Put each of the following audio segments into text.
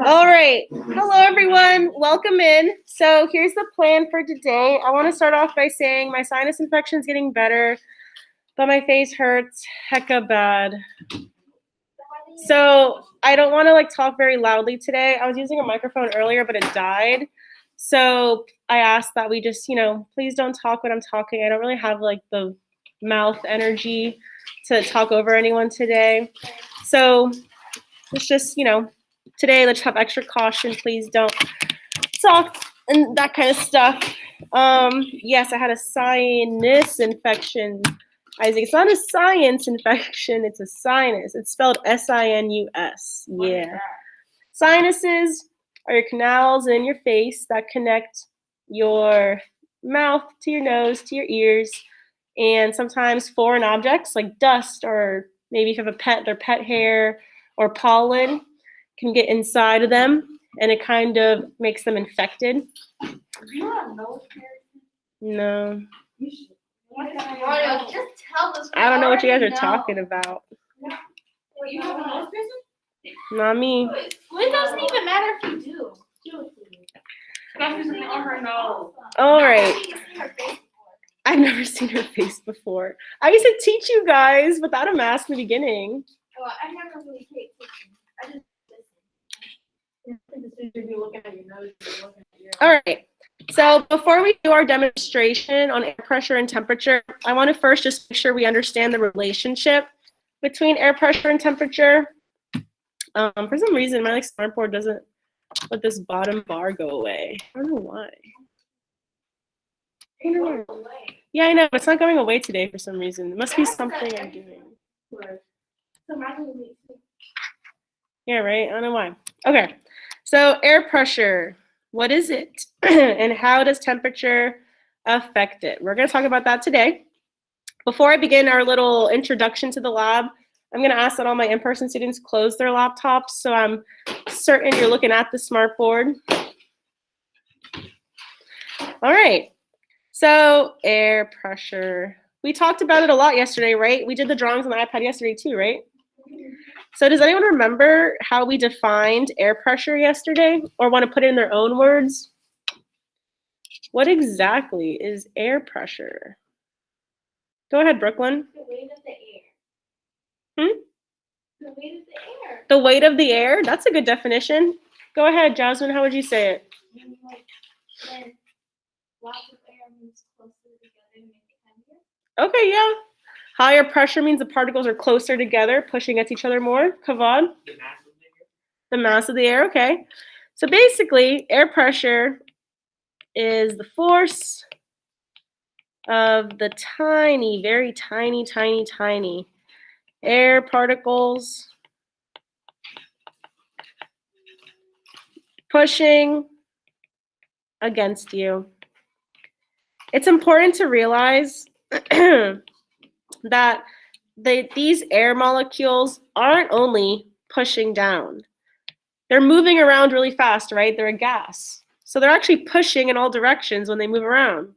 All right. Hello, everyone. Welcome in. So here's the plan for today. I want to start off by saying my sinus infection is getting better, but my face hurts hecka bad. So I don't want to talk very loudly today. I was using a microphone earlier, but it died. So I asked that we just, please don't talk when I'm talking. I don't really have the mouth energy to talk over anyone today. So it's just, today let's have extra caution. Please don't talk and that kind of stuff. Yes, I had a sinus infection. Isaac, it's not a science infection, it's a sinus. It's spelled S-I-N-U-S. Yeah. Sinuses are your canals in your face that connect your mouth to your nose to your ears. And sometimes foreign objects like dust, or maybe if you have a pet, their pet hair or pollen can get inside of them, and it kind of makes them infected. Do you have nose piercing? No. You should. Mario, just tell us. I don't know what you guys are talking about. Wait, you have a nose piercing? Not me. Well, it doesn't even matter if you do. Do it for me. Stuff is on her nose. All right. I've never seen her face before. I used to teach you guys without a mask in the beginning. Well, I never really take pictures. I just listen. All right. So before we do our demonstration on air pressure and temperature, I want to first just make sure we understand the relationship between air pressure and temperature. For some reason, my smartboard doesn't let this bottom bar go away. I don't know why. I don't know. Yeah, I know. It's not going away today for some reason. It must be something I'm doing. Yeah, right? I don't know why. Okay. So air pressure, what is it? And how does temperature affect it? We're going to talk about that today. Before I begin our little introduction to the lab, I'm going to ask that all my in-person students close their laptops so I'm certain you're looking at the smartboard. All right. So air pressure. We talked about it a lot yesterday, right? We did the drawings on the iPad yesterday too, right? So does anyone remember how we defined air pressure yesterday, or want to put it in their own words? What exactly is air pressure? Go ahead, Brooklyn. The weight of the air. The weight of the air. The weight of the air? That's a good definition. Go ahead, Jasmine. How would you say it? When lots of air moves closer together to make it heavier. Okay, yeah. Higher pressure means the particles are closer together, pushing against each other more. Kavad? The mass of the air, okay. So basically, air pressure is the force of the tiny, very tiny, tiny, tiny air particles pushing against you. It's important to realize that these air molecules aren't only pushing down. They're moving around really fast, right? They're a gas. So they're actually pushing in all directions when they move around.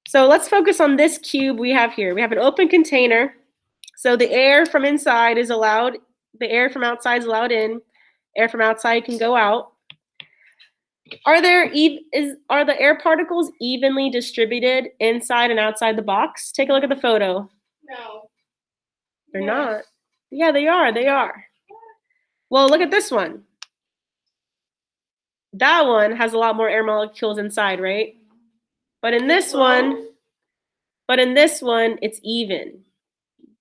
So let's focus on this cube we have here. We have an open container. So the air from inside is allowed, the air from outside is allowed in, air from outside can go out. Are the air particles evenly distributed inside and outside the box? Take a look at the photo. No. They're not. Yeah, they are. They are. Well, look at this one. That one has a lot more air molecules inside, right? But in this one, it's even.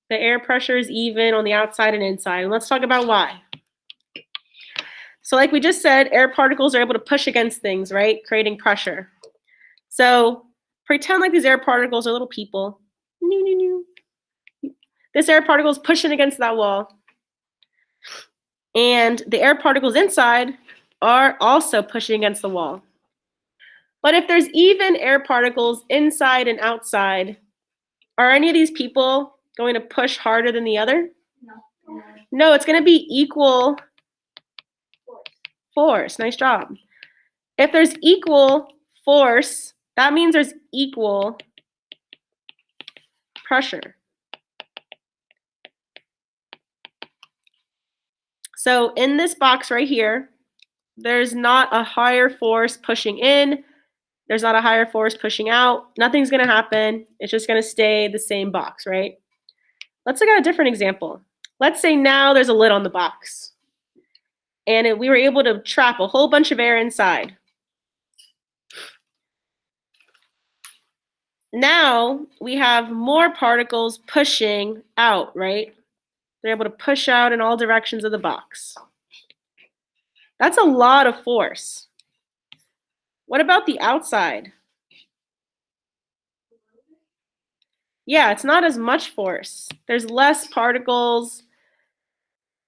The air pressure is even on the outside and inside. And let's talk about why. So like we just said, air particles are able to push against things, right? Creating pressure. So pretend like these air particles are little people. This air particle is pushing against that wall. And the air particles inside are also pushing against the wall. But if there's even air particles inside and outside, are any of these people going to push harder than the other? No. No, it's going to be equal force. Nice job. If there's equal force, that means there's equal pressure. So in this box right here, there's not a higher force pushing in. There's not a higher force pushing out. Nothing's going to happen. It's just going to stay the same box, right? Let's look at a different example. Let's say now there's a lid on the box. And we were able to trap a whole bunch of air inside. Now we have more particles pushing out, right? They're able to push out in all directions of the box. That's a lot of force. What about the outside? Yeah, it's not as much force. There's less particles,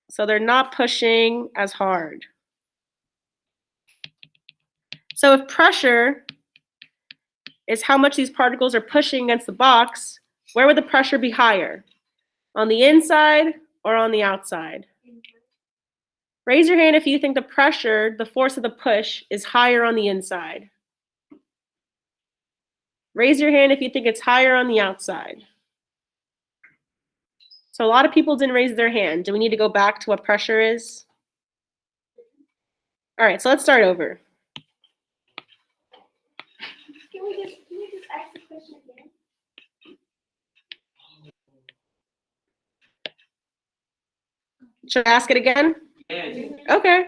so they're not pushing as hard. So if pressure is how much these particles are pushing against the box, where would the pressure be higher? On the inside or on the outside? Raise your hand if you think the pressure, the force of the push, is higher on the inside. Raise your hand if you think it's higher on the outside. So a lot of people didn't raise their hand. Do we need to go back to what pressure is? All right, so let's start over. Can we just ask the question again? Should I ask it again? Okay.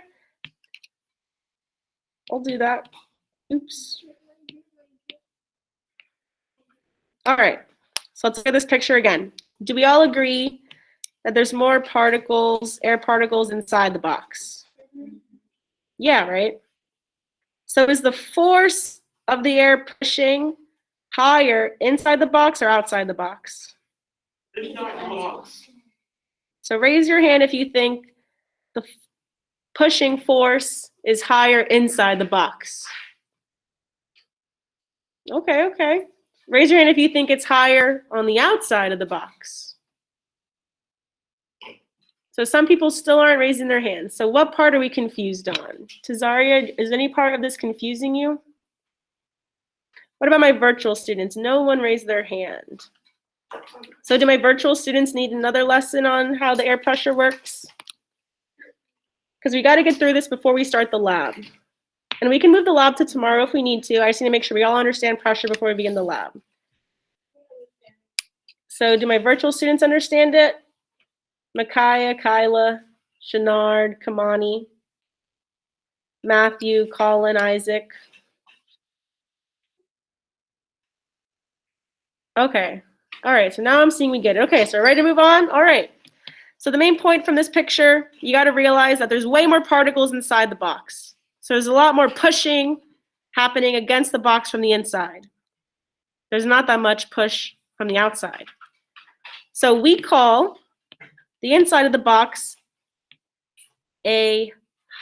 I'll do that. Oops. All right, so let's look at this picture again. Do we all agree that there's more particles, air particles inside the box? Yeah, right? So is the force of the air pushing higher inside the box or outside the box? So raise your hand if you think the pushing force is higher inside the box. Okay. Raise your hand if you think it's higher on the outside of the box. So some people still aren't raising their hands. So what part are we confused on? Tazaria, is any part of this confusing you? What about my virtual students? No one raised their hand. So do my virtual students need another lesson on how the air pressure works? Because we got to get through this before we start the lab. And we can move the lab to tomorrow if we need to. I just need to make sure we all understand pressure before we begin the lab. So do my virtual students understand it? Micaiah, Kyla, Shenard, Kamani, Matthew, Colin, Isaac. Okay. All right, so now I'm seeing we get it. Okay, so ready to move on? All right. So the main point from this picture, you got to realize that there's way more particles inside the box. So there's a lot more pushing happening against the box from the inside. There's not that much push from the outside. So we call the inside of the box a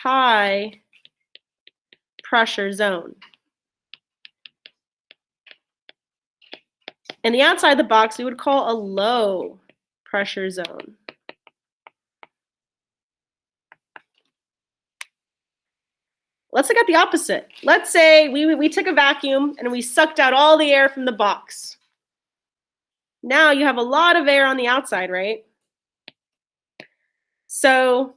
high pressure zone. And the outside of the box we would call a low pressure zone. Let's look at the opposite. Let's say we took a vacuum and we sucked out all the air from the box. Now you have a lot of air on the outside, right? So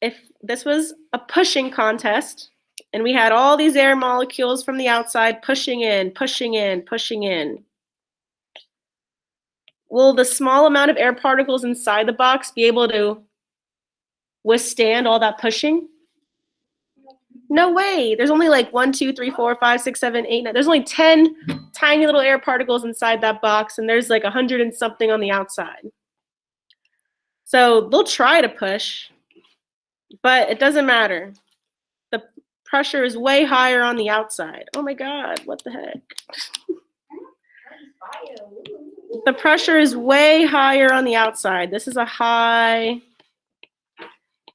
if this was a pushing contest and we had all these air molecules from the outside pushing in, pushing in, pushing in, will the small amount of air particles inside the box be able to withstand all that pushing? No way. There's only like 1, 2, 3, 4, 5, 6, 7, 8, 9. There's only 10 tiny little air particles inside that box, and there's like 100 and something on the outside. So they'll try to push, but it doesn't matter. The pressure is way higher on the outside. Oh my God, what the heck? The pressure is way higher on the outside. This is a high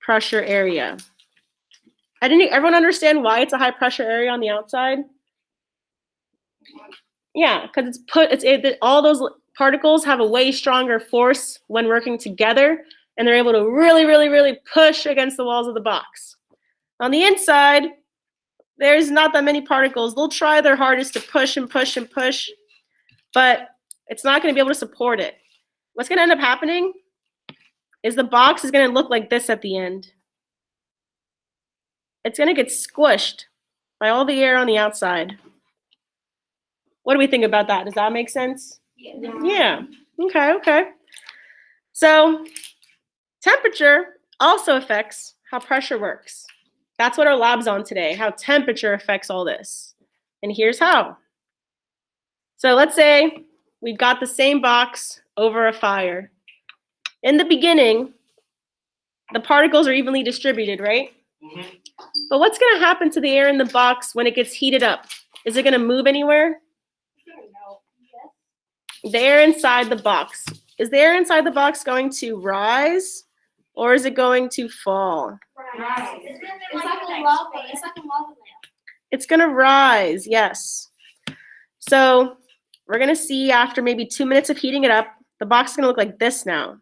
pressure area. Everyone understand why it's a high pressure area on the outside? Yeah, because all those particles have a way stronger force when working together, and they're able to really, really, really push against the walls of the box. On the inside, there's not that many particles. They'll try their hardest to push and push and push, but it's not going to be able to support it. What's going to end up happening is the box is going to look like this at the end. It's going to get squished by all the air on the outside. What do we think about that? Does that make sense? Yeah. Okay. So temperature also affects how pressure works. That's what our lab's on today, how temperature affects all this. And here's how. So let's say we've got the same box over a fire. In the beginning, the particles are evenly distributed, right? Mm-hmm. But what's going to happen to the air in the box when it gets heated up? Is it going to move anywhere? The air inside the box. Is the air inside the box going to rise or is it going to fall? Rise. It's like a lava lamp. It's going to rise, yes. So we're going to see after maybe 2 minutes of heating it up, the box is going to look like this now.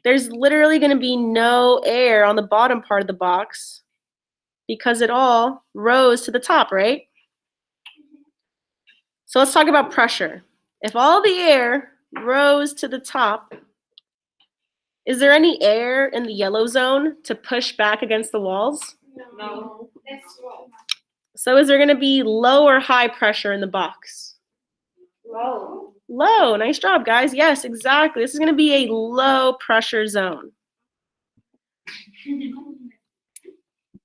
There's literally going to be no air on the bottom part of the box because it all rose to the top, right? So let's talk about pressure. If all the air rose to the top, is there any air in the yellow zone to push back against the walls? No. So is there going to be low or high pressure in the box? Low. Low. Nice job, guys. Yes, exactly. This is going to be a low pressure zone.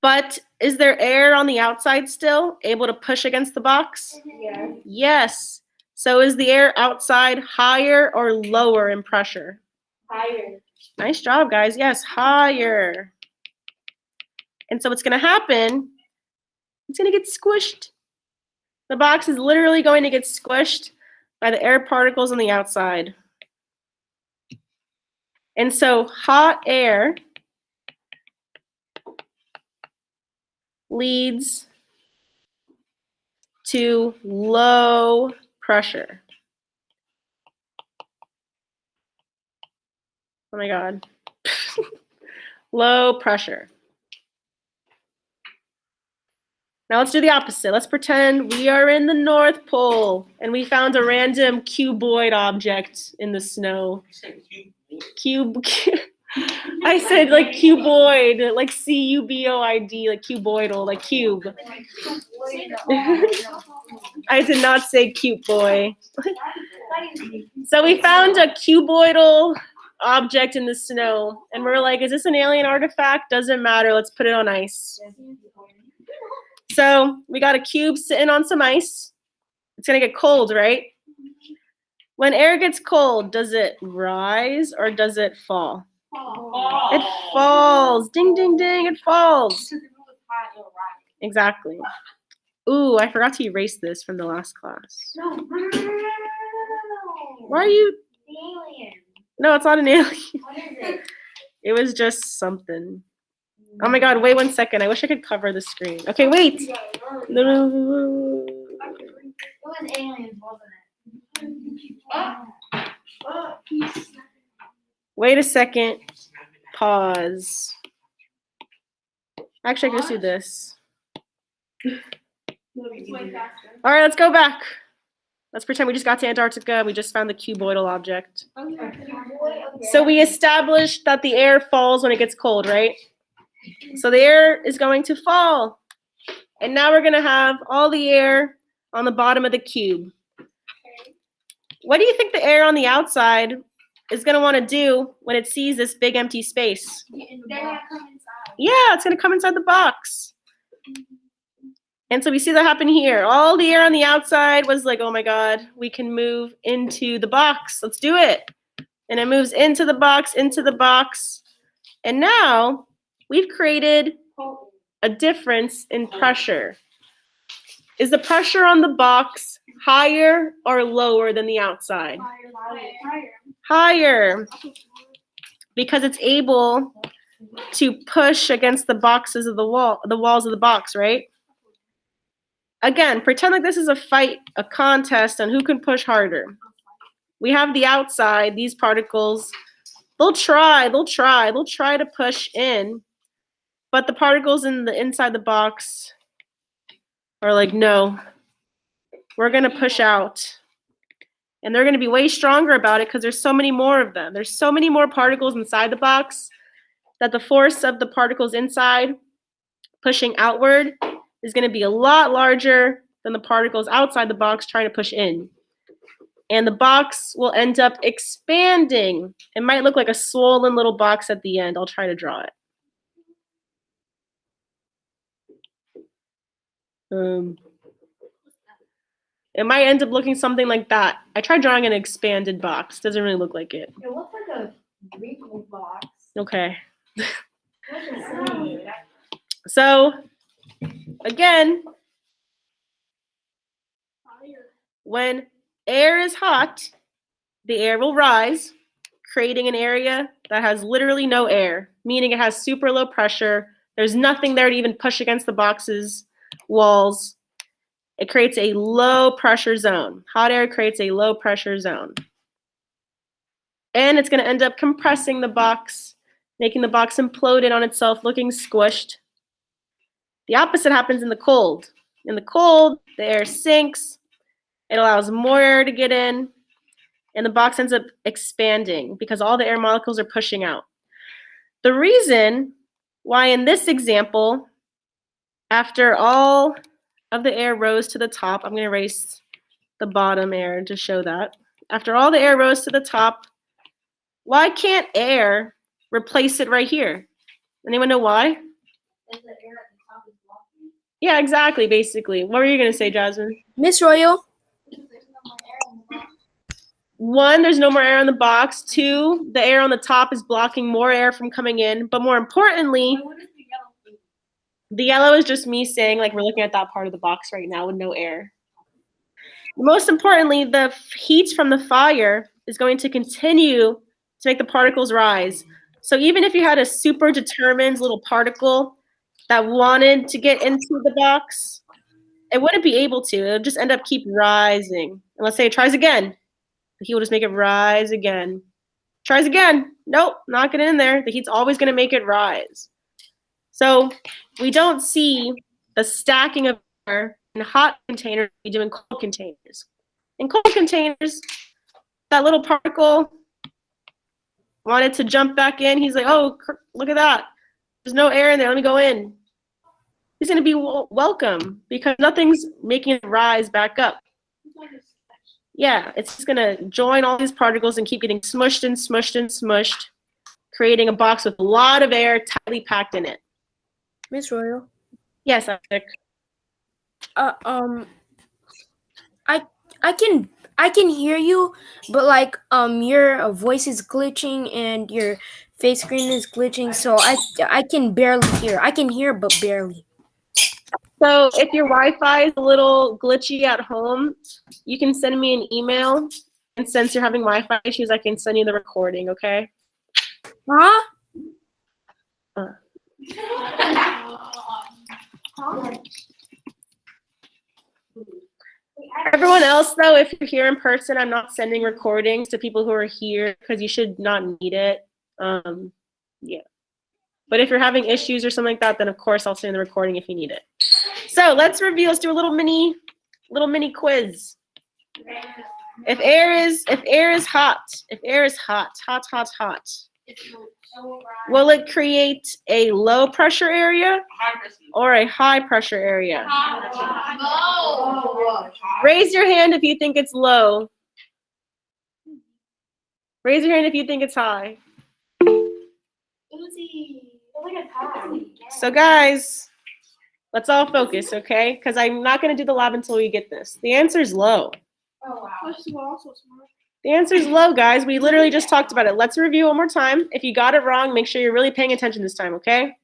But is there air on the outside still able to push against the box? Yes. Yes. So is the air outside higher or lower in pressure? Higher. Nice job, guys. Yes, higher. And so what's going to happen, it's going to get squished. The box is literally going to get squished by the air particles on the outside. And so hot air leads to low pressure. Oh my God. Low pressure. Now let's do the opposite. Let's pretend we are in the North Pole and we found a random cuboid object in the snow. I said like cuboid, like C-U-B-O-I-D, like cuboidal, like cube. I did not say cute boy. So we found a cuboidal object in the snow and we're like, is this an alien artifact? Doesn't matter, let's put it on ice. So we got a cube sitting on some ice. It's gonna get cold, right? When air gets cold, does it rise or does it fall? Fall. It falls. Ding, ding, ding, it falls. Exactly. Ooh, I forgot to erase this from the last class. No. Why are you? The alien. No, it's not an alien. What is it? It was just something. Oh my God, wait 1 second. I wish I could cover the screen. Okay, wait. No. It was aliens, wasn't it? Wait a second. Pause. Actually, I can just do this. All right, let's go back. Let's pretend we just got to Antarctica. We just found the cuboidal object. So we established that the air falls when it gets cold, right? So the air is going to fall. And now we're going to have all the air on the bottom of the cube. What do you think the air on the outside is going to want to do when it sees this big empty space? Yeah, it's going to come inside the box. And so we see that happen here. All the air on the outside was like, oh my God, we can move into the box. Let's do it. And it moves into the box, And now we've created a difference in pressure. Is the pressure on the box higher or lower than the outside? Higher. Because it's able to push against the boxes of the walls of the box, right? Again, pretend like this is a fight, a contest on who can push harder. We have the outside, these particles. They'll try to push in, but the particles inside the box are like, no, we're gonna push out. And they're going to be way stronger about it because there's so many more of them. There's so many more particles inside the box that the force of the particles inside pushing outward is going to be a lot larger than the particles outside the box trying to push in. And the box will end up expanding. It might look like a swollen little box at the end. I'll try to draw it. It might end up looking something like that. I tried drawing an expanded box. Doesn't really look like it. It looks like a wrinkled box. Okay. So, again, when air is hot, the air will rise, creating an area that has literally no air, meaning it has super low pressure. There's nothing there to even push against the box's walls. It creates a low pressure zone. Hot air creates a low pressure zone. And it's going to end up compressing the box, making the box implode in on itself, looking squished. The opposite happens in the cold. In the cold, the air sinks. It allows more air to get in, and the box ends up expanding because all the air molecules are pushing out. The reason why in this example, after all of the air rose to the top, I'm going to erase the bottom air to show that. After all the air rose to the top, why can't air replace it right here? Anyone know why? Is the air at the top is blocking? Yeah, exactly, basically. What were you going to say, Jasmine? Miss Royal? There's no more air in the box. One, there's no more air in the box. Two, the air on the top is blocking more air from coming in. But more importantly, What is the yellow thing? the yellow is just me saying, like, we're looking at that part of the box right now with no air. Most importantly, the heat from the fire is going to continue to make the particles rise. So even if you had a super determined little particle that wanted to get into the box, it wouldn't be able to. It would just end up keep rising. And let's say it tries again. The heat will just make it rise again. Tries again. Nope, not getting in there. The heat's always going to make it rise. So we don't see the stacking of air in hot containers we do in cold containers. In cold containers, that little particle wanted to jump back in. He's like, oh, look at that. There's no air in there. Let me go in. He's going to be welcome because nothing's making it rise back up. Yeah, it's just going to join all these particles and keep getting smushed and smushed and smushed, creating a box with a lot of air tightly packed in it. Miss Royal? Yes, Isaac. I can hear you, but like your voice is glitching and your face screen is glitching, so I can barely hear. I can hear but barely. So if your Wi-Fi is a little glitchy at home, you can send me an email, and since you're having Wi-Fi issues, I can send you the recording, okay? Huh? Everyone else, though, if you're here in person, I'm not sending recordings to people who are here because you should not need it. Yeah. But if you're having issues or something like that, then of course I'll send the recording if you need it. So let's review. Let's do a little mini quiz. If air is hot, hot, will it create a low pressure area or a high pressure area? Raise your hand if you think it's low. Raise your hand if you think it's high. So guys, let's all focus, okay? Because I'm not going to do the lab until we get this. The answer is low. Oh wow. The answer is low, guys. We literally just talked about it. Let's review one more time. If you got it wrong, make sure you're really paying attention this time, okay?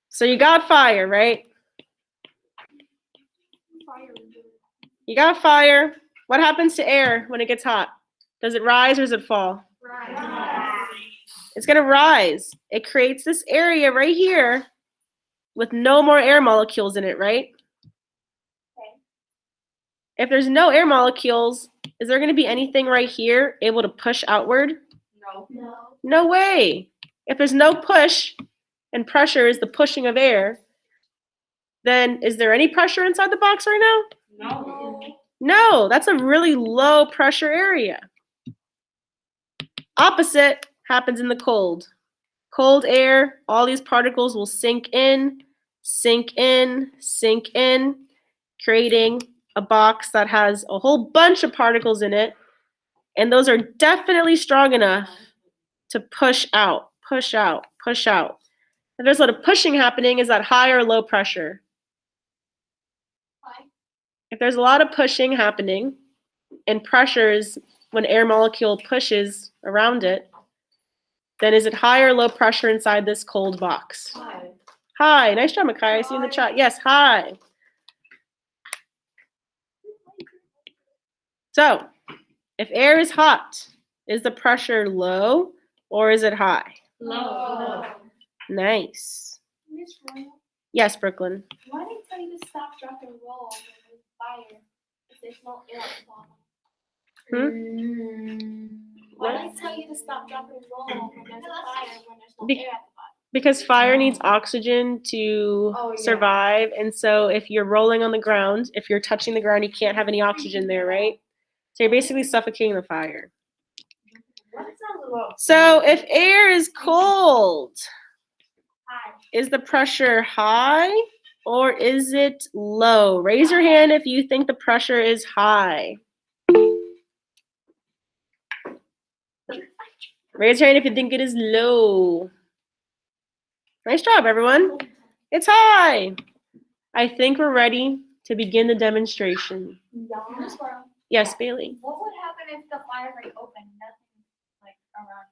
So you got fire, right? You got fire. What happens to air when it gets hot? Does it rise or does it fall? It's going to rise. It creates this area right here with no more air molecules in it, right? If there's no air molecules, is there going to be anything right here able to push outward? No. No way. If there's no push, and pressure is the pushing of air, then is there any pressure inside the box right now? No. No, that's a really low pressure area. Opposite happens in the cold. Cold air, all these particles will sink in, sink in, sink in, creating a box that has a whole bunch of particles in it. And those are definitely strong enough to push out, push out, push out. If there's a lot of pushing happening, is that high or low pressure? High. If there's a lot of pushing happening and pressures when air molecule pushes around it, then is it high or low pressure inside this cold box? High. High. Nice job, Makai. I see you in the chat. Yes, high. So, if air is hot, is the pressure low or is it high? Low. Nice. Miss Royal, Yes, Brooklyn. why did they tell you to stop, drop, and roll when there's fire? If there's no air at the bottom. Why did they tell you to stop, drop, and roll when there's a fire when there's no Be- air at the bottom? Because fire needs oxygen to Oh, yeah. survive. And so if you're rolling on the ground, if you're touching the ground, you can't have any oxygen there, right? So you're basically suffocating the fire. What is that little? So if air is cold, High. is the pressure high or is it low? Raise your hand if you think the pressure is high. Raise your hand if you think it is low. Nice job, everyone. It's high. I think we're ready to begin the demonstration. Miss Royal, Yes, Bailey. what would happen if the fire's like open, nothing like around?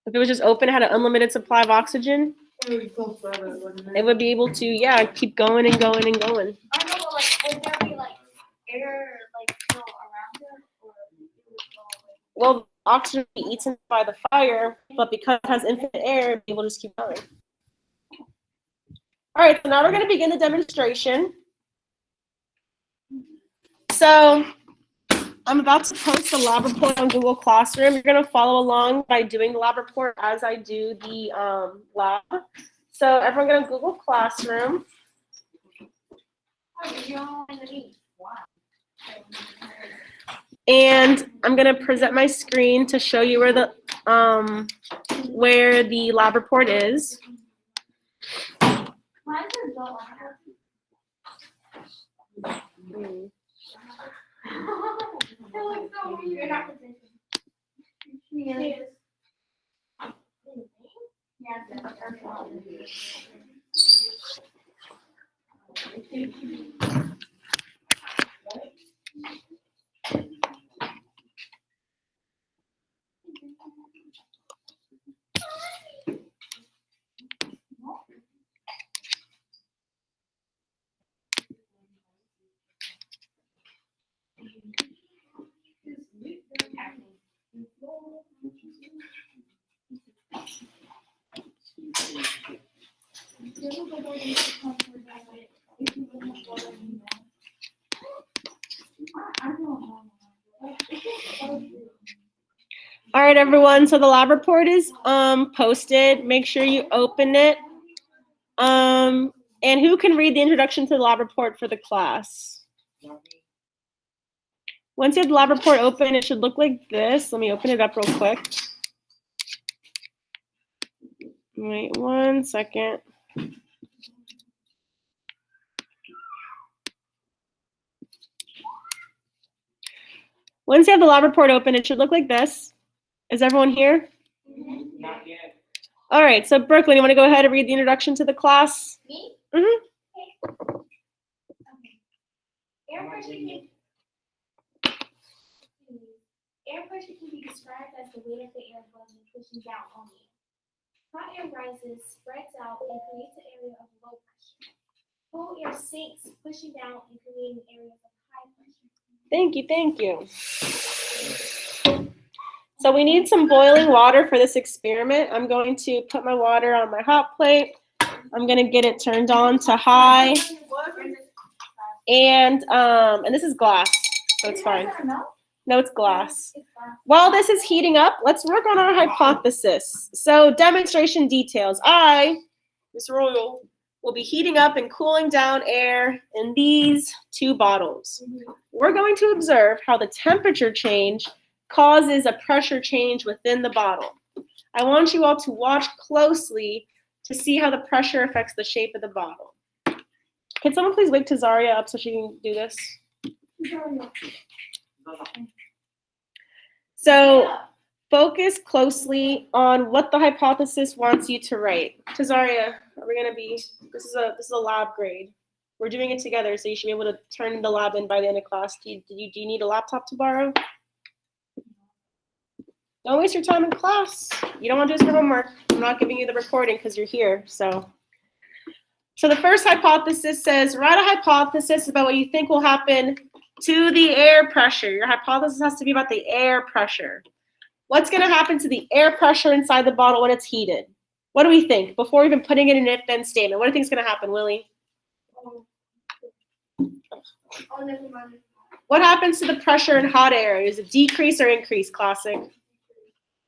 If it was just open, had an unlimited supply of oxygen, it would be able to, yeah, keep going and going and going. I know, but like, would there be like air like still around it, or it would go like? Well, oxygen will be eaten by the fire, but because it has infinite air, it will just keep going. All right, so now we're going to begin the demonstration. So I'm about to post the lab report on Google Classroom. You're going to follow along by doing the lab report as I do the lab. So everyone go to Google Classroom. And I'm going to present my screen to show you where the lab report is. Why is there no They're like so weird. You're not positioned. Yes. Yeah, that's the first one. All right, everyone. So the lab report is posted. Make sure you open it. And who can read the introduction to the lab report for the class? Once you have the lab report open, it should look like this. Let me open it up real quick. Wait 1 second. Once you have the lab report open, it should look like this. Is everyone here? Not yet. All right, so Brooklyn, you want to go ahead and read the introduction to the class? Me? Mm-hmm. Air pressure can be described as the weight of the air flowing and pushing down on the air. Hot air rises, spreads out, and creates an area of low pressure. Cold air sinks, pushing down and creating areas of high pressure. Thank you, thank you. So we need some boiling water for this experiment. I'm going to put my water on my hot plate. I'm going to get it turned on to high. And this is glass, so it's fine. No, it's glass. While this is heating up, let's work on our hypothesis. So demonstration details. I, Miss Royal, will be heating up and cooling down air in these two bottles. We're going to observe how the temperature change causes a pressure change within the bottle. I want you all to watch closely to see how the pressure affects the shape of the bottle. Can someone please wake Tazaria up so she can do this? So focus closely on what the hypothesis wants you to write. Tazaria, are we gonna be, this is a lab grade. We're doing it together, so you should be able to turn the lab in by the end of class. Do you need a laptop to borrow? Don't waste your time in class. You don't want to do this for homework. I'm not giving you the recording because you're here, so the first hypothesis says, write a hypothesis about what you think will happen to the air pressure. Your hypothesis has to be about the air pressure. What's going to happen to the air pressure inside the bottle when it's heated? What do we think? Before even putting it in an if-then statement, what do you think is going to happen, Willie? Oh, never mind. What happens to the pressure in hot air? Is it decrease or increase, Classic?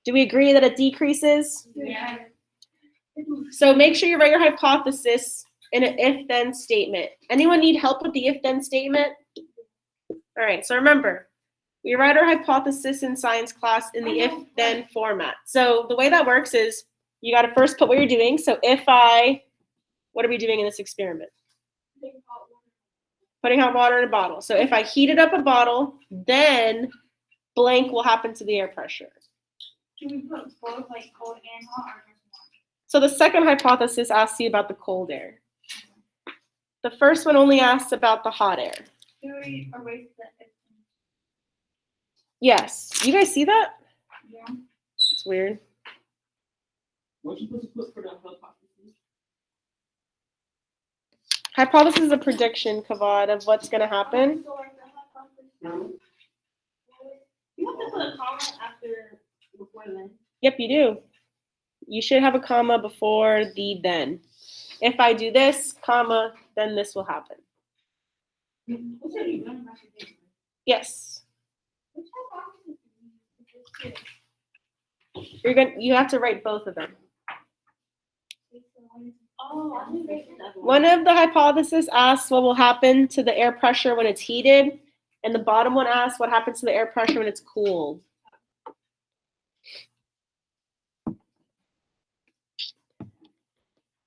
Do we agree that it decreases? Yeah. So make sure you write your hypothesis in an if-then statement. Anyone need help with the if-then statement? All right, so remember, we write our hypothesis in science class in the if-then format. So the way that works is you got to first put what you're doing. So what are we doing in this experiment? Putting hot water in a bottle. So if I heated up a bottle, then blank will happen to the air pressure. Can we put both like cold and hot or just one? So the second hypothesis asks you about the cold air. The first one only asks about the hot air. Do we erase the Yes. You guys see that? Yeah. It's weird. What you supposed to put for the hypothesis? Hypothesis is a prediction, Kavad, of what's going to happen. So like the hypothesis. You have to put a comma after before then. Yep, you do. You should have a comma before the then. If I do this, comma, then this will happen. What should you run after this? Yes. Which hypothesis is this? You have to write both of them. Oh, I didn't write that One of the hypotheses asks what will happen to the air pressure when it's heated, and the bottom one asks what happens to the air pressure when it's cooled.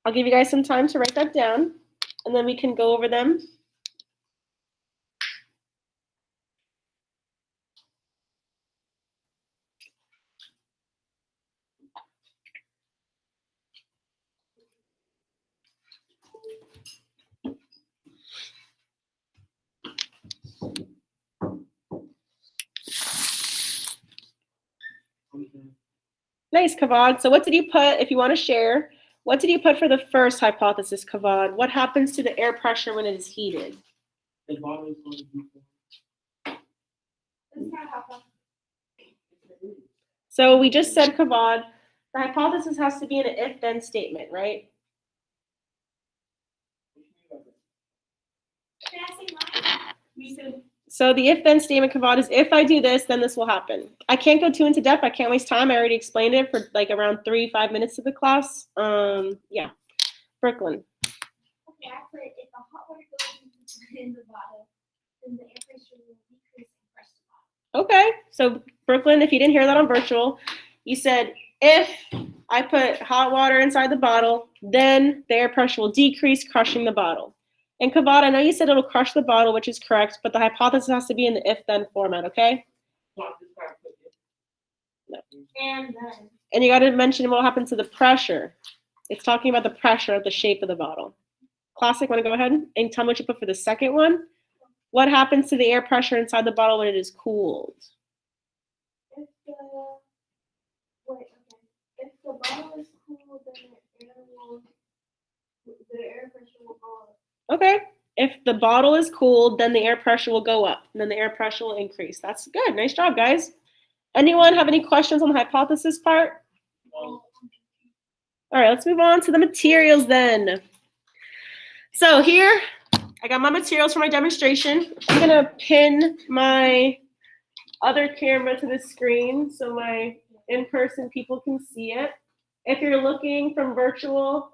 I'll give you guys some time to write that down, and then we can go over them. Nice, Kavad. So what did you put, if you want to share, what did you put for the first hypothesis, Kavad? What happens to the air pressure when it is heated? The bottle is going to be This is not hypothesis. So we just said, Kavad, the hypothesis has to be in an if-then statement, right? Can I say mine? Me too. So the if-then statement, Kavad, is if I do this, then this will happen. I can't go too into depth. I can't waste time. I already explained it for like around 3-5 minutes of the class. Yeah. Brooklyn. Okay, I put if the hot water goes in the bottle, then the air pressure will decrease and press the bottle. Okay. So Brooklyn, if you didn't hear that on virtual, you said if I put hot water inside the bottle, then the air pressure will decrease, crushing the bottle. And Kavad, I know you said it'll crush the bottle, which is correct, but the hypothesis has to be in the if-then format, okay? And then And you got to mention what happens to the pressure. It's talking about the pressure of the shape of the bottle. Classic, want to go ahead and tell me what you put for the second one? What happens to the air pressure inside the bottle when it is cooled? if the if the bottle is cool, then the air pressure will go up. Okay. If the bottle is cooled, then the air pressure will go up, and then the air pressure will increase. That's good. Nice job, guys. Anyone have any questions on the hypothesis part? All right, let's move on to the materials then. So here, I got my materials for my demonstration. I'm gonna pin my other camera to the screen so my in-person people can see it. If you're looking from virtual,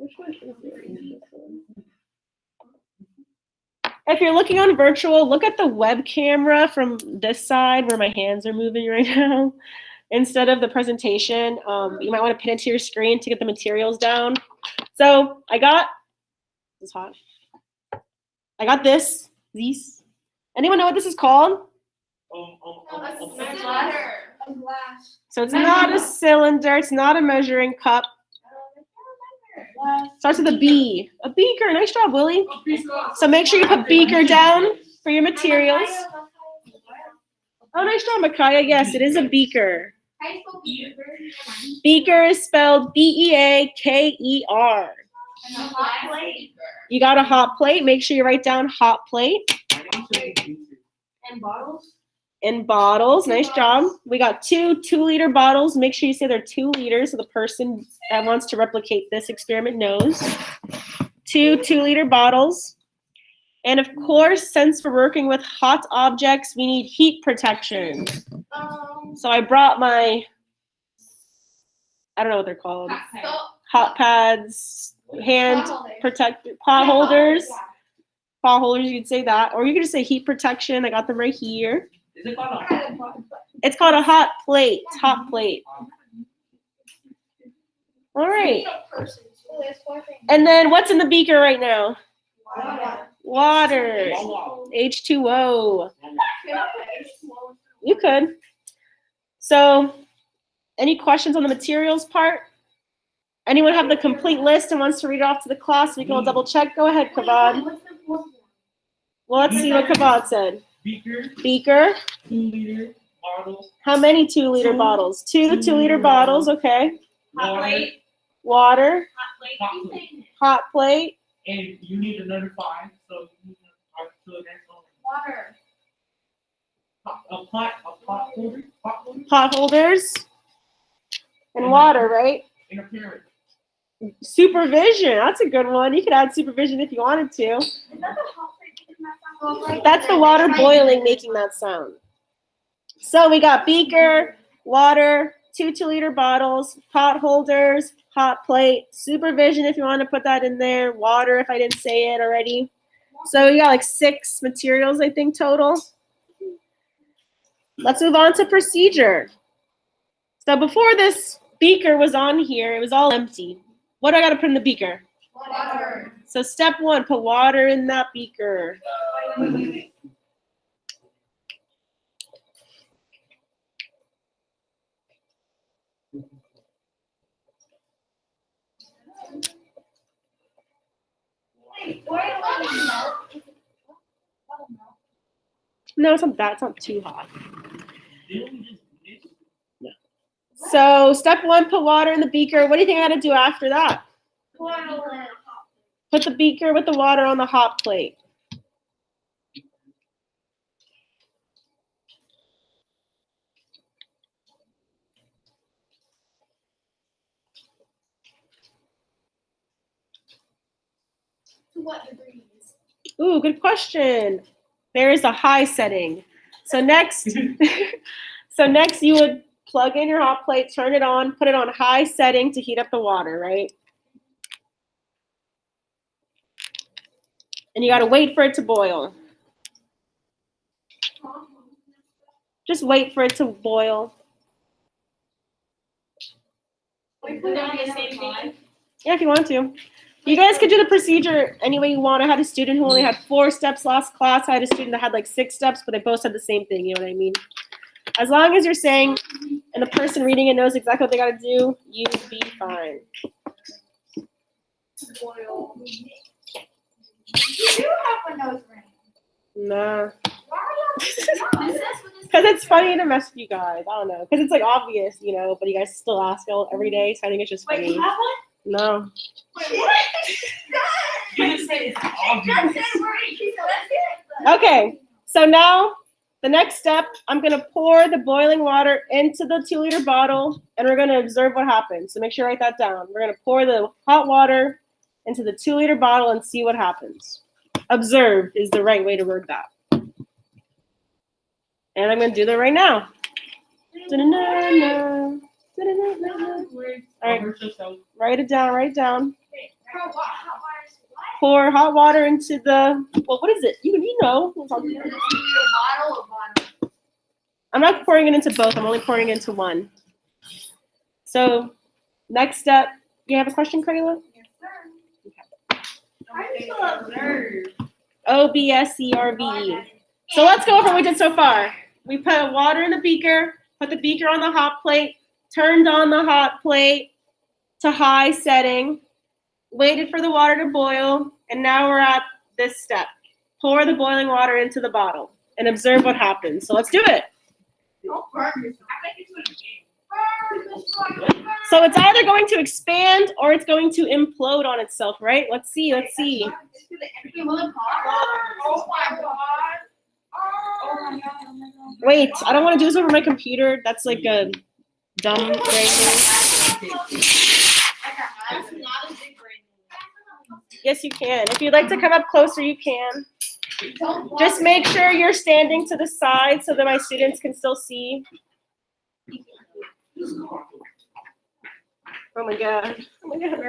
Which one is it? If you're looking on virtual, look at the web camera from this side where my hands are moving right now. Instead of the presentation, you might want to pin it to your screen to get the materials down. So I got, this is hot. I got this, these. Anyone know what this is called? A glass. So it's not a cylinder, it's not a measuring cup. Starts with a B. A beaker, nice job, Willie. So make sure you put beaker down for your materials. Oh, nice job, Micaiah. Yes, it is a beaker. Beaker is spelled B-E-A-K-E-R. And a hot plate. You got a hot plate. Make sure you write down hot plate. And bottles. In bottles, nice job. We got 2 2-liter bottles. Make sure you say they're 2 liters so the person that wants to replicate this experiment knows. 2 2-liter bottles. And of course, since we're working with hot objects, we need heat protection. So I brought my, I don't know what they're called, hot pads, hand protector, pot holders. Pot holders, you could say that. Or you could just say heat protection. I got them right here. Is it called a It's called a hot plate. Hot plate. All right. And then what's in the beaker right now? Water. H2O. You could. So, any questions on the materials part? Anyone have the complete list and wants to read it off to the class? We can all double check. Go ahead, Kavad. Well, let's see what Kavad said. beaker, Beaker. 2-liter bottles, How many 2-liter bottles? 2 2-liter bottles, okay. Hot water, plate. Water. Hot plate. Hot plate. and you need another 5, so you need to the next one. Water. A pot holder, Pot holders. And water, right? and a parent. Supervision. That's a good one. You could add supervision if you wanted to. That's the water boiling making that sound. So we got beaker, water, 2 2-liter bottles, pot holders, hot plate, supervision if you want to put that in there, water if I didn't say it already. So you got like 6 materials, I think, total. Let's move on to procedure. So before this beaker was on here, it was all empty. What do I got to put in the beaker? Water. So step 1, put water in that beaker. No, it's not that. It's not too hot. Didn't we just mix? So step 1, put water in the beaker. What do you think I got to do after that? Put the beaker with the water on the hot plate. To what degrees? Ooh, good question. There is a high setting. So next, you would plug in your hot plate, turn it on, put it on high setting to heat up the water, right? And you got to wait for it to boil. Just wait for it to boil. Yeah, if you want to. You guys could do the procedure any way you want. I had a student who only had 4 steps last class. I had a student that had like 6 steps, but they both said the same thing. You know what I mean? As long as you're saying, and the person reading it knows exactly what they got to do, you'd be fine. You do have a nose ring. Nah. Why are y'all obsessed with this? Because it's funny to mess with you guys. I don't know. Because it's like obvious, you know, but you guys still ask it every day. So I think it's just funny. Wait, you have one? No. Wait, what? You just said it's obvious. Okay. So now the next step, I'm going to pour the boiling water into the 2-liter bottle and we're going to observe what happens. So make sure you write that down. We're going to pour the hot water into the 2-liter bottle and see what happens. Observe is the right way to word that. And I'm going to do that right now. Da-da-da-da. Da-da-da-da-da. All right. Write it down, write it down. Pour hot water into the, well, what is it? You know. I'm not pouring it into both. I'm only pouring it into one. So next step, you have a question, Kayla? OBSERVE. So let's go over what we did so far. We put water in the beaker, put the beaker on the hot plate, turned on the hot plate to high setting, waited for the water to boil, and now we're at this step. Pour the boiling water into the bottle and observe what happens. So let's do it. So it's either going to expand or it's going to implode on itself, right? Let's see. Oh my god. Wait, I don't want to do this over my computer. That's like a dumb thing. Yes, you can. If you'd like to come up closer, you can. Just make sure you're standing to the side so that my students can still see. Oh my god. Oh my god.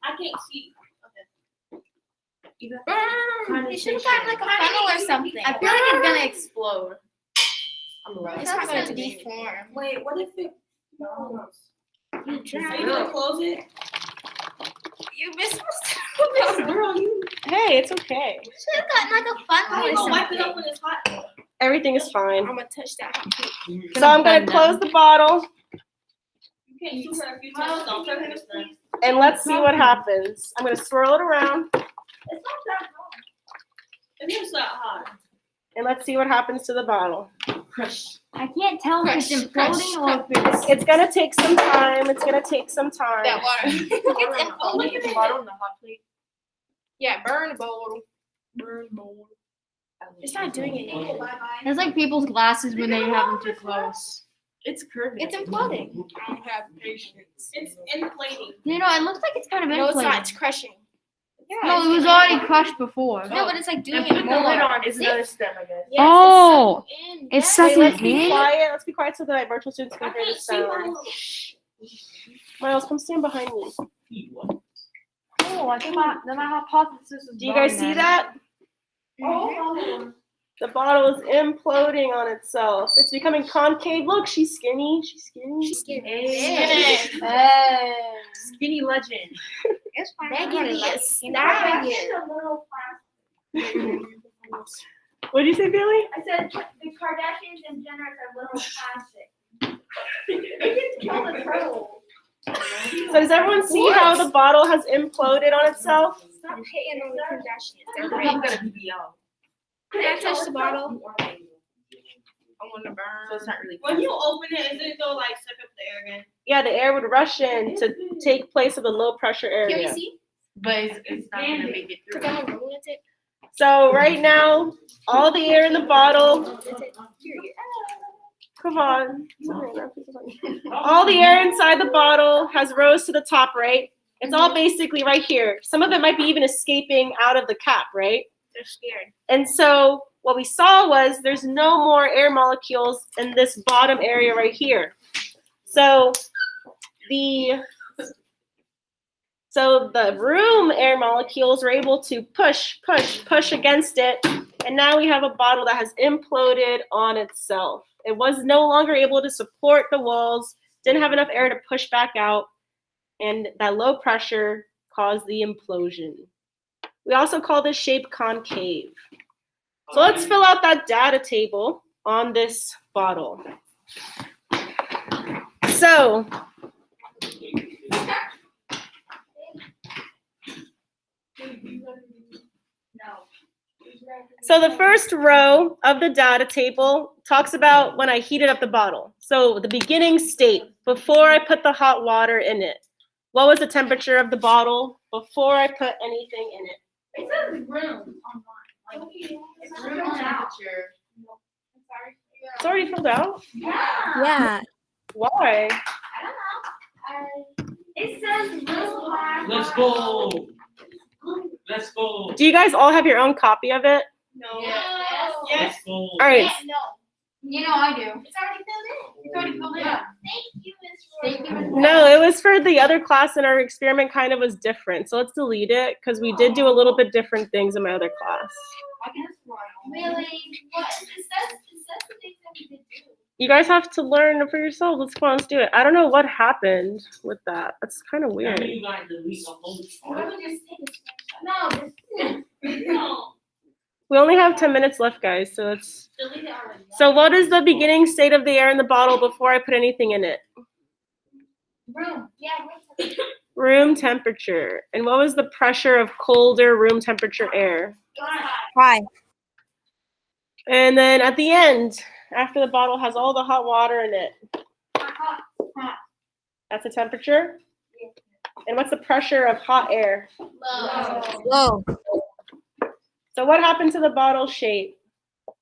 I can't see. It should have gotten like a funnel or something. I feel like it's gonna explode. It's not going to deform. Wait, what if it? You Are you gonna close it? You missed Girl, you. Hey, it's okay. should have gotten like a funnel How or you gonna wipe it something. up when it's hot? Everything is fine. I'm gonna touch that. So I'm going to close the bottle You can't use her a few times. Don't touch it. and let's see what happens. I'm going to swirl it around It's not that hot. It is that hot. and let's see what happens to the bottle. I can't tell if it's Crush, imploding or if it's. It's going to take some time. It's going to take some time. That water. It's imploding. the bottle in the hot plate. Yeah, burn the bottle. It's not doing anything. It's like people's glasses when they have them too close. It's curving. It's imploding. I don't have patience. It's inflating. You know, it looks like it's kind of No, it's inflating. not. It's crushing. Yeah, No, it was already crushed before. No, but it's like doing And it put the lid more. on is another step, I guess. Yes, Oh, it's it's Wait, sucking let's be in. quiet. Let's be quiet so that my virtual students I can hear the can't see my sound. little. Miles, come stand behind me. Oh, I think my hypothesis is Do you guys wrong see then. that? Oh. The bottle is imploding on itself. It's becoming concave. Look, she's skinny. She's skinny. Skinny legend. It's fine. That I'm gonna gives me like a it. snap. What did you say, Billy? I said the Kardashians and Jenners are little plastic. They just killed a turtle. So does everyone see how the bottle has imploded on itself? Stop hating on the Kardashians. They're I'm great. gonna BBL. Can I touch the bottle? I want to burn. So it's not really. When you open it, is it go like suck up the air again? Yeah, the air would rush in to take place of the low pressure Can we area. see? But it's not gonna make it through. Because I'm a lunatic. So right now, all the air in the bottle, Period. come on. All the air inside the bottle has rose to the top, right? It's all basically right here. Some of it might be even escaping out of the cap, right? They're scared. And so what we saw was there's no more air molecules in this bottom area right here. So the room air molecules were able to push against it. And now we have a bottle that has imploded on itself. It was no longer able to support the walls, didn't have enough air to push back out, and that low pressure caused the implosion. We also call this shape concave. So let's fill out that data table on this bottle. So the first row of the data table talks about when I heated up the bottle. So the beginning state, before I put the hot water in it. What was the temperature of the bottle before I put anything in it? It says room online. It's room temperature. It's already filled out. Yeah. Why? It says room. Let's go. Let's go. Do you guys all have your own copy of it? No. Yes. Yes. Let's go. All right. No. You know I do. It's already filled in. It's already filled in. Thank you, Miss Roy. Thank you, Miss No, it was for the other class, and our experiment kind of was different. So let's delete it because we did do a little bit different things in my other class. Really? What? It says the things that we did do. You guys have to learn for yourselves. Let's go on, let's do it. I don't know what happened with that. That's kind of That weird. means you gotta delete the whole Why chart. don't we just take a screenshot? No. We only have 10 minutes left, guys. So it's Delete it already. so. What is the beginning state of the air in the bottle before I put anything in it? Room. Yeah, room. Room temperature. And what was the pressure of colder room temperature air? Hi. And then at the end, after the bottle has all the hot water in it, that's the temperature. And what's the pressure of hot air? Low. So what happened to the bottle shape?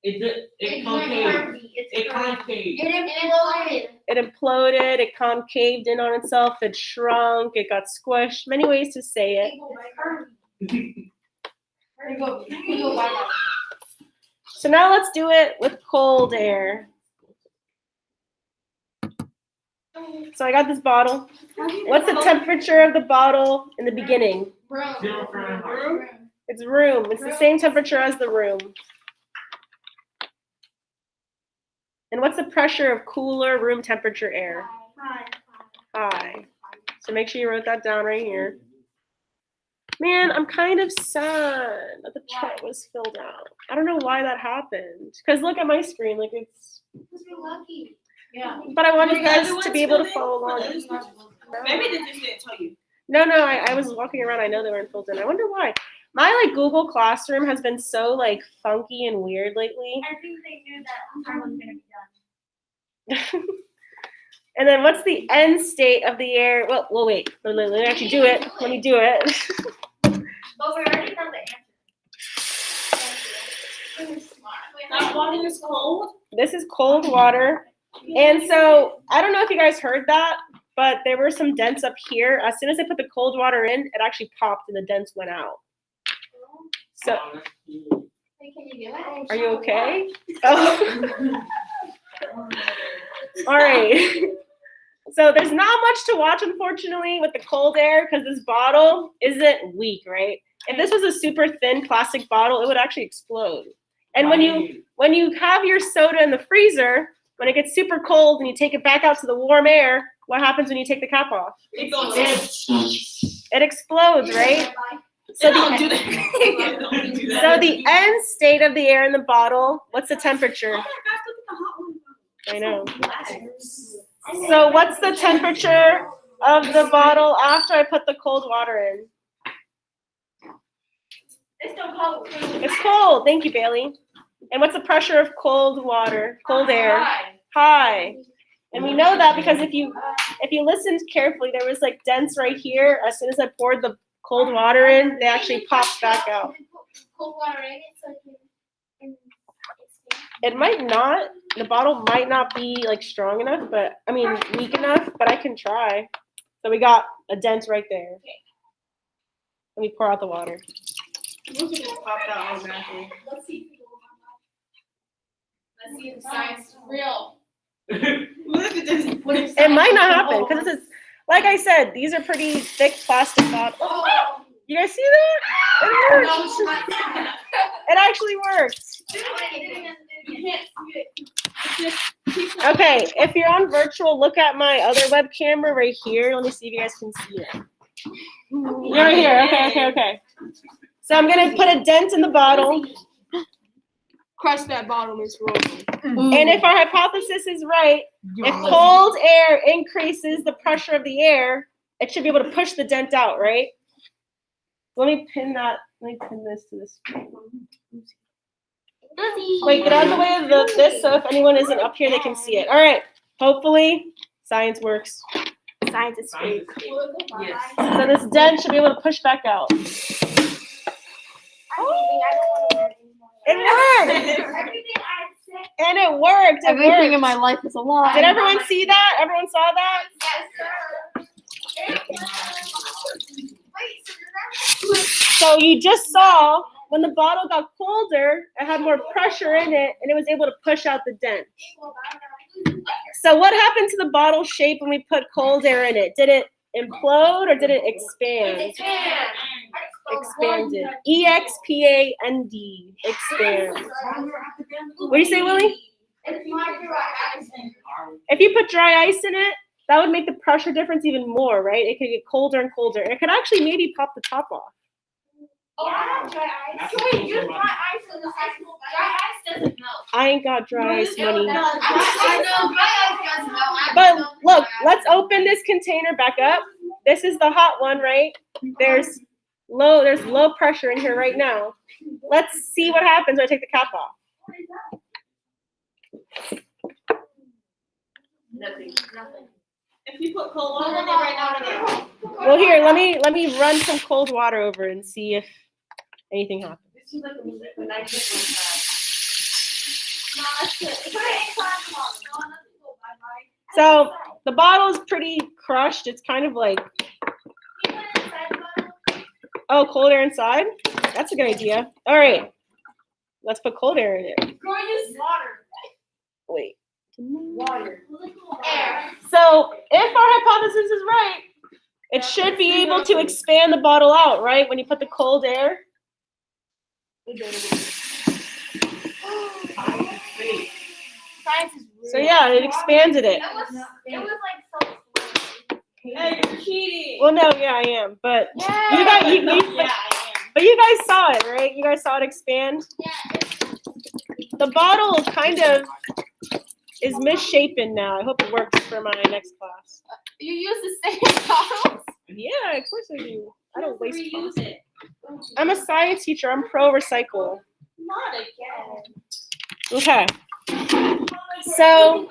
It concave. It concave. It imploded. It imploded, it concaved in on itself, it shrunk, it got squished. Many ways to say it. So now let's do it with cold air. So I got this bottle. What's the temperature of the bottle in the beginning? 0 Fahrenheit. It's room. It's the same temperature as the room. And what's the pressure of cooler room temperature air? High. So make sure you wrote that down right here. Man, I'm kind of sad that the chart was filled out. I don't know why that happened. Because look at my screen, like it's. Because we're lucky. Yeah. But I wanted Did you guys everyone to be able to fill in? follow along. Maybe they just didn't tell you. No, I was walking around. I know they weren't filled in. I wonder why. My like Google Classroom has been so like funky and weird lately. I think they knew that time was going to be done. And then what's the end state of the air? Well, wait. Let me actually do it. Let me do it. But we already know the answer. That water is cold. This is cold water. And so I don't know if you guys heard that, but there were some dents up here. As soon as I put the cold water in, it actually popped and the dents went out. So Wait, can you do it? are you okay? Oh. All right. So there's not much to watch, unfortunately, with the cold air because this bottle isn't weak, right? If this was a super thin plastic bottle, it would actually explode. And when you have your soda in the freezer, when it gets super cold and you take it back out to the warm air, what happens when you take the cap off? It goes in. It explodes, right? So Don't do the, that. Don't do that. so the end state of the air in the bottle, what's the temperature? Oh my gosh, look at the hot one. I know. So what's the temperature of the bottle after I put the cold water in? It's still cold. It's cold. Thank you, Bailey. And what's the pressure of cold water, cold air? High. And we know that because if you listened carefully, there was like dents right here. As soon as I poured the cold water in, they actually popped back out. Cold water in it so it can expand. It might not. The bottle might not be like strong enough, but I mean weak enough, but I can try. So we got a dent right there. Let me pour out the water. Look at this popped out automatically. Let's see if the science is real. Look at this. It might not happen because it's like I said, these are pretty thick plastic bottles. Oh. You guys see that? It works. It actually works. You can't see it. Okay, if you're on virtual, look at my other web camera right here. Let me see if you guys can see it. You're right here. Okay. So I'm gonna put a dent in the bottle, Crush that bottle, Miss Rosie. and if our hypothesis is right, if cold air increases the pressure of the air, it should be able to push the dent out, right? Let me pin this to this. Wait, get out of the way of this so if anyone isn't up here, they can see it. All right. Hopefully, science works. Science is fake. Yes. So this dent should be able to push back out. I'm leaving. I don't want to wear it It anymore. worked! Everything I said. And it worked. It Everything worked. in my life is a lie. Did everyone see that? Everyone saw that? Yes, sir. Wait, so does that So you just saw when the bottle got colder, it had more pressure in it, and it was able to push out the dent. So what happened to the bottle shape when we put cold air in it? Did it implode or did it expand? Expanded. E-X-P-A-N-D. Expand. What do you say, Willie? If you put dry ice in it, that would make the pressure difference even more, right? It could get colder and colder. It could actually maybe pop the top off. Oh, I have dry ice. Can we use dry ice in the ice? Dry ice doesn't melt. I ain't got dry ice money. I know, dry ice doesn't melt. But look, let's open this container back up. This is the hot one, right? There's low pressure in here right now. Let's see what happens when I take the cap off. Nothing. If you put cold water in it right now, Well, here, let me run some cold water over and see if anything happens. it seems like a nice So the bottle is pretty crushed. It's kind of like, oh, cold air inside? That's a good idea. All right, let's put cold air in it. Girl, use water. Wait. Water. Air. So if our hypothesis is right, it should be able to expand the bottle out, right? When you put the cold air. Science is So yeah, it expanded it. It was like so slow. Hey, you're cheating. Well, no, yeah, I am, but you guys, but you guys saw it, right? You guys saw it expand. The bottle kind of is misshapen now. I hope it works for my next class. You use the same bottles? Yeah, of course I do. I don't waste Reuse bottles. it. I'm a science teacher. I'm pro recycle. Not again. Okay. So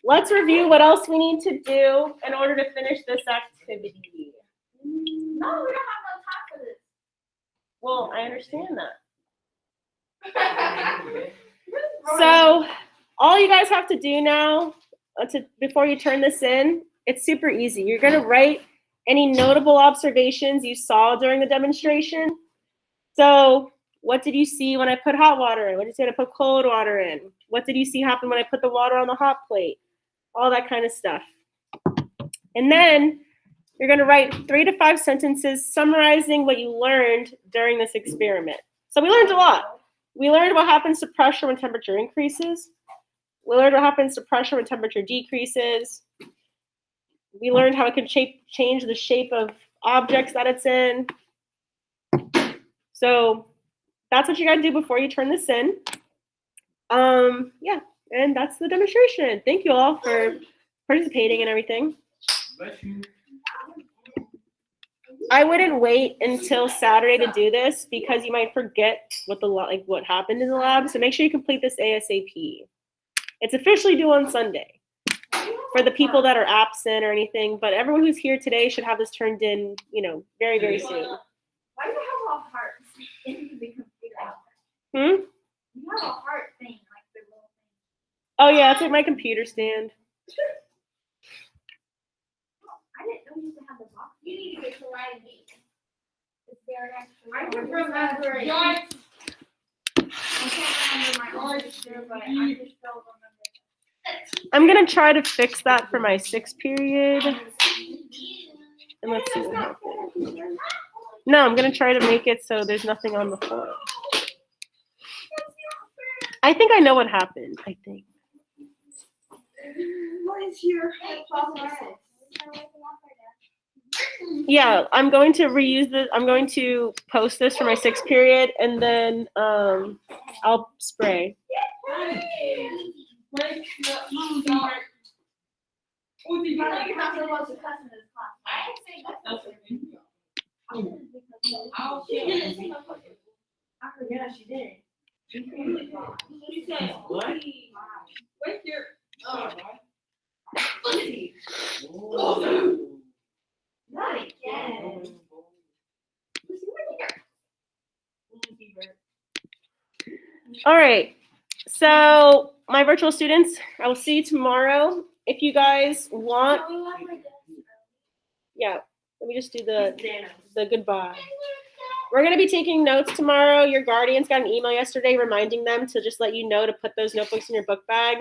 let's review what else we need to do in order to finish this activity. No, we don't have no time for this. Well, I understand that. So all you guys have to do now, before you turn this in, it's super easy. You're going to write any notable observations you saw during the demonstration. So what did you see when I put hot water in? What did you see when I put cold water in? What did you see happen when I put the water on the hot plate? All that kind of stuff. And then you're going to write 3 to 5 sentences summarizing what you learned during this experiment. So we learned a lot. We learned what happens to pressure when temperature increases. We learned what happens to pressure when temperature decreases. We learned how it can change the shape of objects that it's in. So that's what you got to do before you turn this in. Yeah, and that's the demonstration. Thank you all for participating and everything. Bless you. I wouldn't wait until Saturday to do this because you might forget what happened in the lab. So make sure you complete this ASAP. It's officially due on Sunday for the people that are absent or anything. But everyone who's here today should have this turned in, very, very soon. Why do you have a heart in the computer? Hmm? You have a heart thing, like the little thing. Oh yeah, it's like my computer stand. I didn't know you used to have the box. You need to get to writing me. It's there next to I can remember it. I can't remember my own picture, but I just don't remember. I'm gonna try to fix that for my 6th period. And let's see what happens. No, I'm gonna try to make it so there's nothing on the floor. I think I know what happened. I think. What is your Yeah, I'm going to reuse this. I'm going to post this for my 6th period, and then I'll spray. You're not supposed to cuss in this class. I ain't saying that. I forget she did. She said, What? where's your, Not again. All right. So my virtual students, I will see you tomorrow. If you guys want, yeah. Let me just do the goodbye. We're going to be taking notes tomorrow. Your guardians got an email yesterday reminding them to just let you know to put those notebooks in your book bag.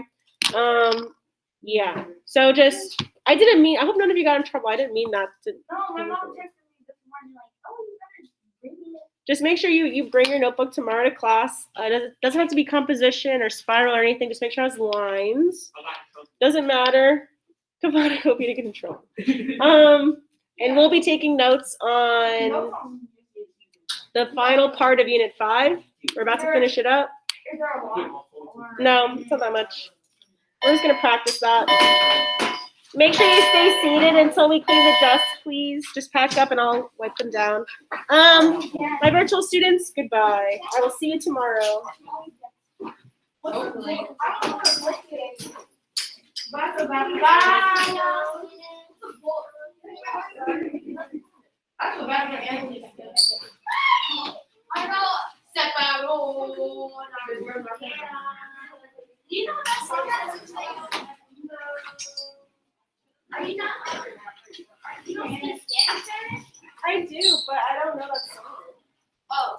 Yeah. So just, I didn't mean, I hope none of you got in trouble. I didn't mean that. No, my mom texted me this morning like, oh, you better bring it. Just make sure you bring your notebook tomorrow to class. It doesn't have to be composition or spiral or anything. Just make sure it has lines. Doesn't matter. Come on, I hope you didn't get in trouble. And we'll be taking notes on the final part of Unit 5. We're about to finish it up. Is there a lot? No, it's not that much. We're just gonna practice that. Make sure you stay seated until we clean the dust, please. Just pack up and I'll wipe them down. My virtual students, goodbye. I will see you tomorrow. I feel bad for Anthony. I know. Step out. Oh, You know that song that's are you not? You don't speak Spanish? I do, but I don't know that song. Oh,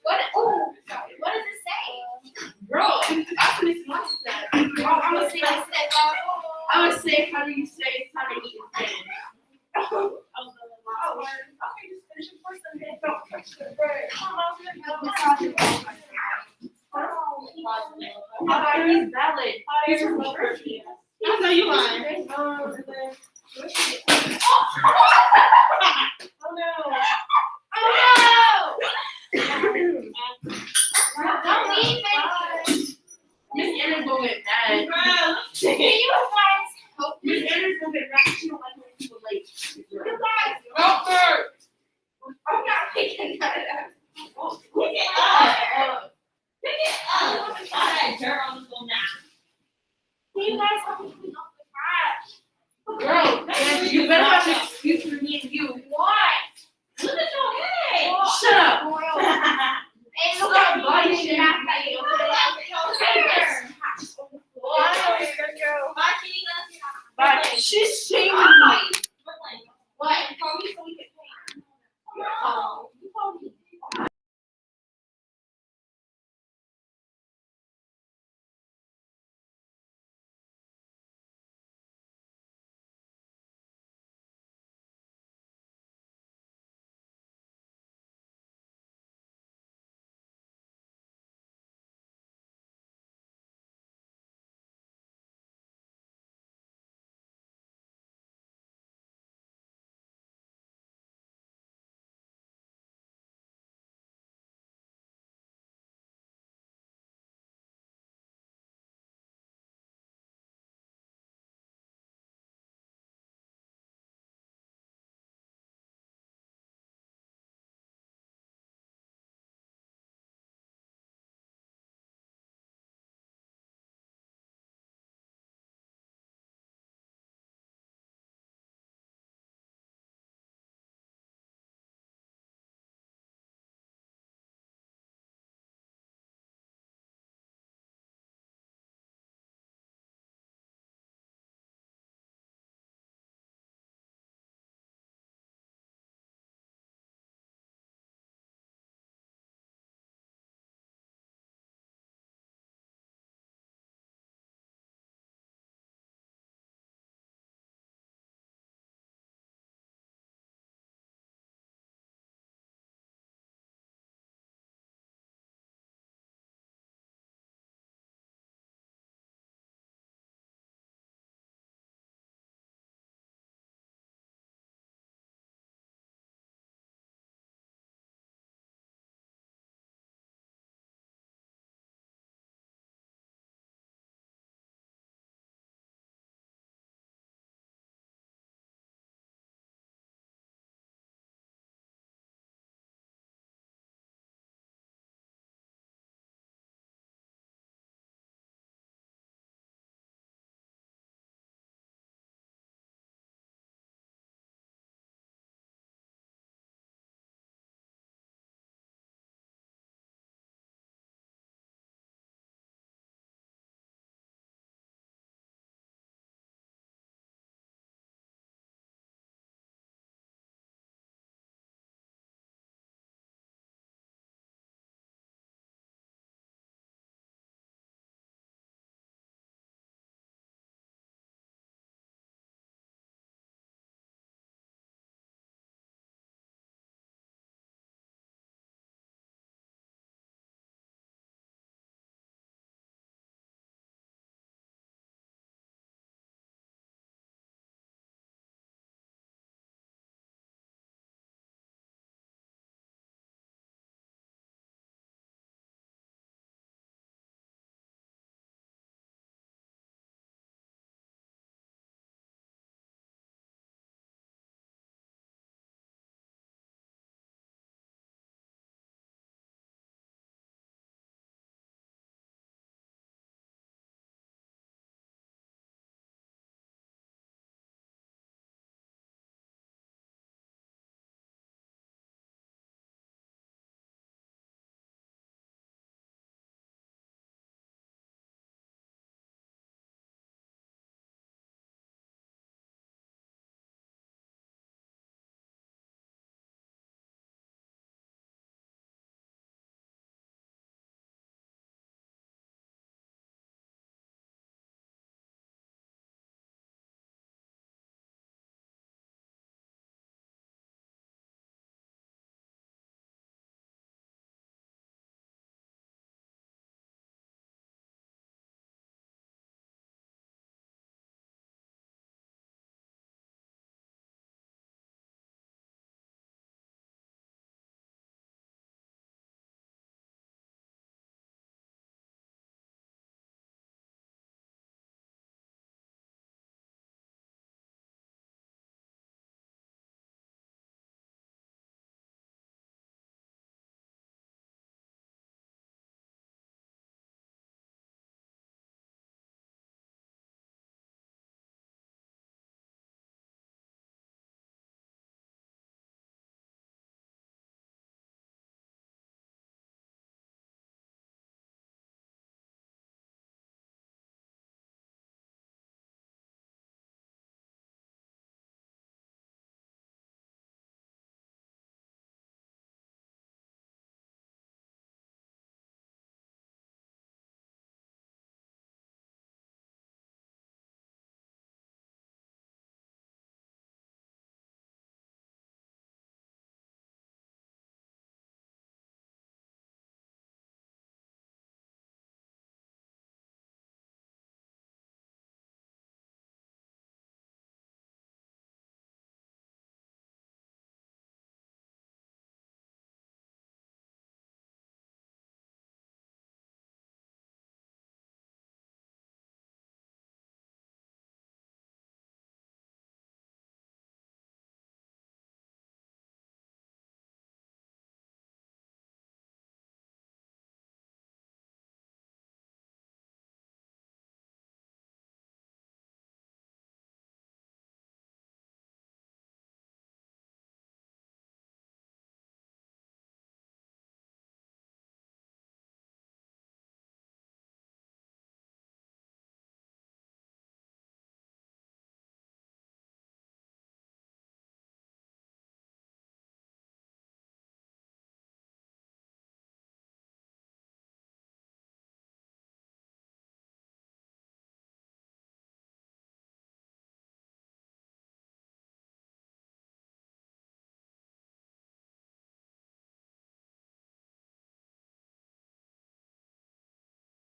what? Oh, what does it say? bro, that's what it's like. I'm gonna say, I'm gonna say, how do you say it's time to eat in Spanish? How about he's valid? He's from Turkey. I know you lying.